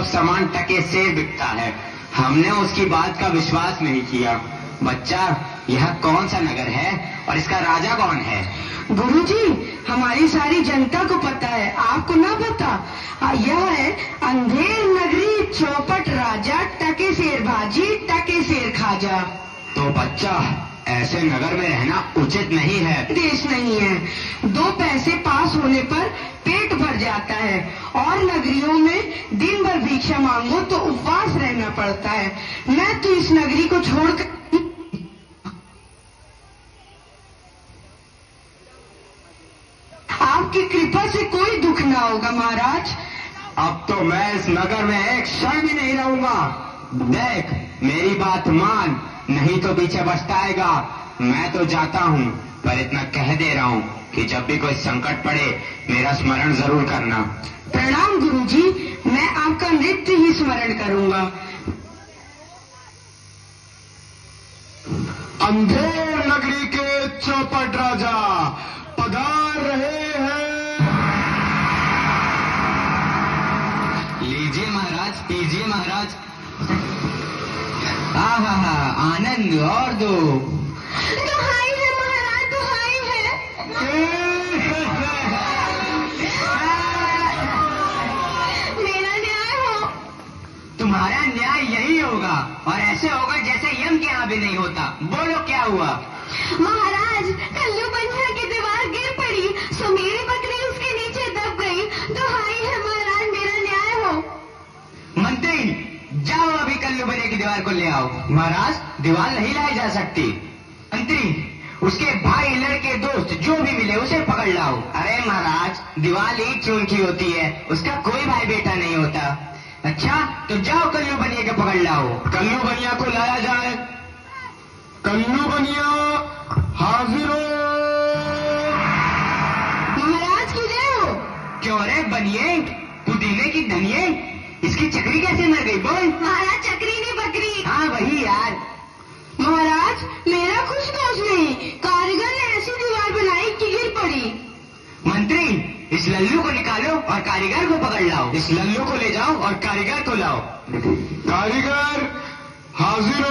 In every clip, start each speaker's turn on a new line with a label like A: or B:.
A: सामान टके से बिकता है। हमने उसकी बात का विश्वास नहीं किया। बच्चा, यह कौन सा नगर है और इसका राजा कौन है?
B: गुरुजी, हमारी सारी जनता को पता है, आपको ना पता? यह है अंधेर नगरी, चौपट राजा, टके शेर भाजी, टके शेर खाजा।
A: तो बच्चा, ऐसे नगर में रहना उचित नहीं है।
B: देश नहीं है। 2 पैसे पास होने पर पेट भर जाता है और नगरियों में दिन भर भिक्षा मांगो तो उपवास रहना पड़ता है। मैं तो इस नगरी को छोड़कर आपकी कृपा से कोई दुख ना होगा महाराज।
A: अब तो मैं इस नगर में एक क्षण भी नहीं रहूंगा। देख, मेरी बात मान, नहीं तो पीछे पछताएगा। मैं तो जाता हूँ, पर इतना कह दे रहा हूँ कि जब भी कोई संकट पड़े मेरा स्मरण जरूर करना।
B: प्रणाम गुरुजी, मैं आपका नित्य ही स्मरण करूंगा।
C: अंधेर नगरी के चौपट राजा पधार रहे हैं।
A: लीजिए महाराज, पीजिए महाराज। आहा, आनंद और दो।
B: दुहाई है महाराज, दुहाई है। मेरा न्याय हो।
A: तुम्हारा न्याय यही होगा, और ऐसे होगा जैसे यम के यहाँ भी नहीं होता। बोलो क्या हुआ?
B: महाराज, कल्लू बनिया की दीवार गिर पड़ी, सो मेरी बकरी उसके नीचे दब गई। दुहाई है महाराज, मेरा न्याय हो।
A: मंत्री, जाओ अभी कल्लू बनिया की दीवार को ले आओ। महाराज, दीवार नहीं लाई जा सकती। मंत्री, उसके भाई, लड़के, दोस्त जो भी मिले उसे पकड़ लाओ। अरे महाराज, दीवार एक चून की होती है, उसका कोई भाई बेटा नहीं होता। अच्छा, तो जाओ कल्लू बनिया के पकड़ लाओ।
C: कल्लू बनिया को लाया जाए। कल्लू बनिया हाजिर हो।
B: महाराज की जय हो।
A: क्यों रे बनिए, पुदीने की धनिये, इसकी चक्री कैसे मर गई? बोल।
B: महाराज, चक्री नहीं बकरी।
A: हाँ वही यार।
B: महाराज, मेरा कुछ दोष नहीं, कारीगर ने ऐसी दीवार बनाई कि गिर पड़ी।
A: मंत्री, इस लल्लू को निकालो और कारीगर को पकड़ लाओ। इस लल्लू को ले जाओ और कारीगर को लाओ।
C: कारीगर हाजिर हो।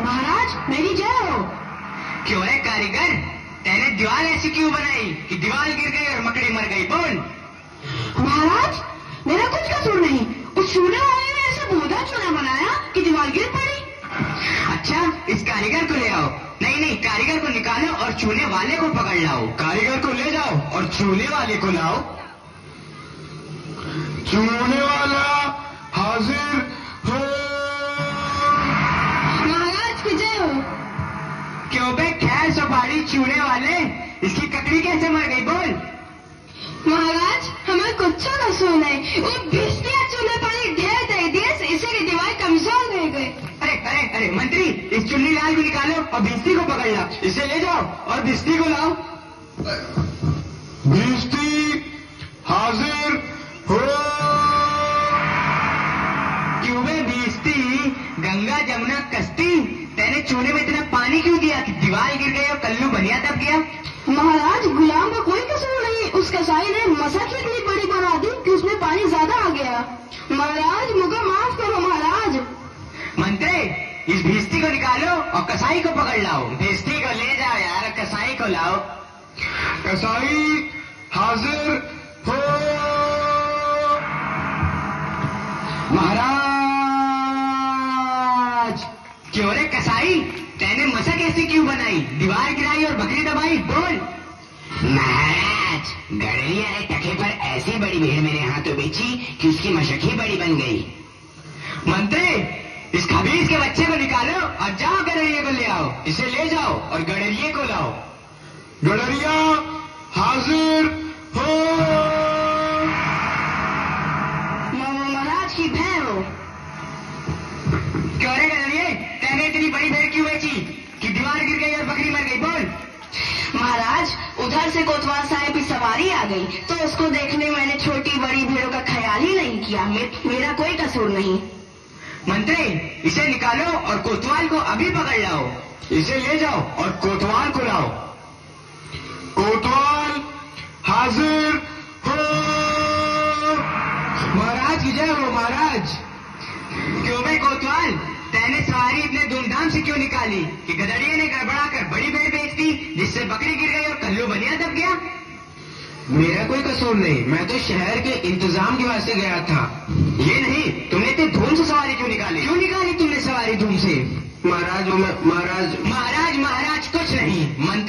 B: महाराज, मेरी जय हो।
A: क्यों रे कारीगर, तेने दीवार ऐसी क्यों बनाई कि दीवार गिर गई और मकड़ी मर गई? बोल।
B: महाराज, मेरा कुछ कसूर नहीं, उस चूने वाले ने ऐसा भूदा चूना बनाया कि दीवार गिर पड़ी।
A: अच्छा, इस कारीगर को ले आओ। नहीं, कारीगर को निकालो और चूने वाले को पकड़ लाओ।
C: कारीगर को ले जाओ और चूने वाले को लाओ। चूने वाला हाजिर हो।
B: महाराज की जय हो।
A: क्यों बे खैर सफारी चूने वाले, इसकी ककड़ी कैसे मर गई? बोल।
B: महाराज, हमें कुछ कसूर नहीं, वो भिस्तिया चूने पानी ढेर दे दिए, इसीलिए दीवार कमजोर रह गई।
A: अरे मंत्री, इस चुन्नी लाल को निकालो और भिस्ती को पकड़ लो। इसे ले जाओ और भिस्ती को लाओ।
C: भिस्ती हाजिर हो।
A: क्यों बे भिस्ती, गंगा जमुना कश्ती, तेने चूने में इतना पानी क्यों दिया कि दीवार गिर गई और कल्लू बनिया दब गया?
B: महाराज, गुलाम का कोई कसूर नहीं, उस कसाई ने मसक ही इतनी बड़ी बना दी कि उसमें पानी ज्यादा आ गया। महाराज, मुझे माफ करो महाराज।
A: मंत्री, इस भिस्ती को निकालो और कसाई को पकड़ लाओ। भिस्ती को ले जाओ यार, कसाई को लाओ।
C: कसाई हाजिर हो।
A: महाराज, क्यों रे कसाई, तेने मसक ऐसी क्यों बनाई, दीवार गिराई और बकरी दबाई? बोल। महाराज, गड़रिया ने टके पर ऐसी बड़ी भीड़ मेरे हाथों बेची कि उसकी मशक ही बड़ी बन गई। मंत्री, इस खबीज के बच्चे को निकालो और जाओ गड़रिया को ले आओ। इसे ले जाओ और गड़रिये को लाओ।
C: गड़रिया हाजिर हो।
B: महाराज की भय हो।
A: क्यों रे गड़रिये, तेने इतनी बड़ी भेड़ क्यों बेची कि दीवार गिर गई और बकरी मर गई? बोल।
B: महाराज, उधर से कोतवाल साहब की सवारी आ गई तो उसको देखने मैंने छोटी बड़ी भीड़ों का ख्याल ही नहीं किया। मेरा कोई कसूर नहीं।
A: मंत्री, इसे निकालो और कोतवाल को अभी पकड़ लाओ।
C: इसे ले जाओ और कोतवाल को लाओ। कोतवाल हाजिर हो। महाराज की जय हो महाराज।
A: क्यों बे कोतवाल, तैने सवारी इतने धूमधाम से क्यों निकाली कि गदड़िये ने गड़बड़ा कर बड़ी भेड़ बेच दी, जिससे बकरी गिर गई और कल्लू बनिया दब गया?
C: मेरा कोई कसूर नहीं, मैं तो शहर के इंतजाम के वास्ते गया था।
A: ये नहीं, तुमने इतने धूम से सवारी क्यों निकाली? क्यों निकाली तुमने सवारी धूम से?
C: महाराज
A: महाराज महाराज कुछ नहीं, मंत्री